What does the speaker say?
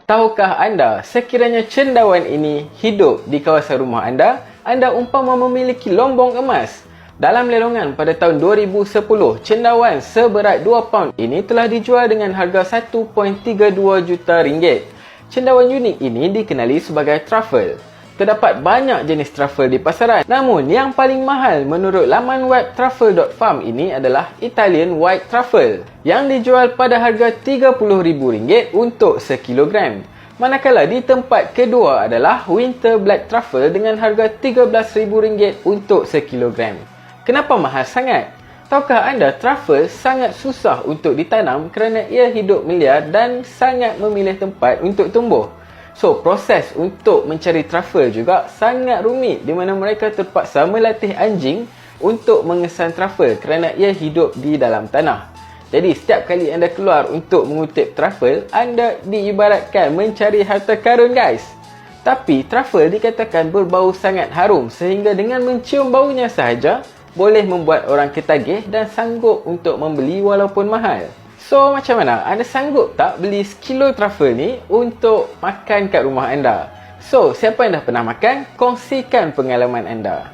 Tahukah anda, sekiranya cendawan ini hidup di kawasan rumah anda, anda umpama memiliki lombong emas. Dalam lelongan pada tahun 2010, cendawan seberat 2 paun ini telah dijual dengan harga 1.32 juta ringgit. Cendawan unik ini dikenali sebagai truffle. Terdapat banyak jenis truffle di pasaran. Namun, yang paling mahal menurut laman web truffle.farm ini adalah Italian White Truffle yang dijual pada harga RM30,000 untuk sekilogram. Manakala di tempat kedua adalah Winter Black Truffle dengan harga RM13,000 untuk sekilogram. Kenapa mahal sangat? Tahukah anda truffle sangat susah untuk ditanam kerana ia hidup liar dan sangat memilih tempat untuk tumbuh. So, proses untuk mencari truffle juga sangat rumit di mana mereka terpaksa melatih anjing untuk mengesan truffle kerana ia hidup di dalam tanah. Jadi, setiap kali anda keluar untuk mengutip truffle, anda diibaratkan mencari harta karun, guys. Tapi, truffle dikatakan berbau sangat harum sehingga dengan mencium baunya sahaja, boleh membuat orang ketagih dan sanggup untuk membeli walaupun mahal. So, macam mana? Anda sanggup tak beli sekilo truffle ni untuk makan kat rumah anda? So, siapa yang dah pernah makan? Kongsikan pengalaman anda.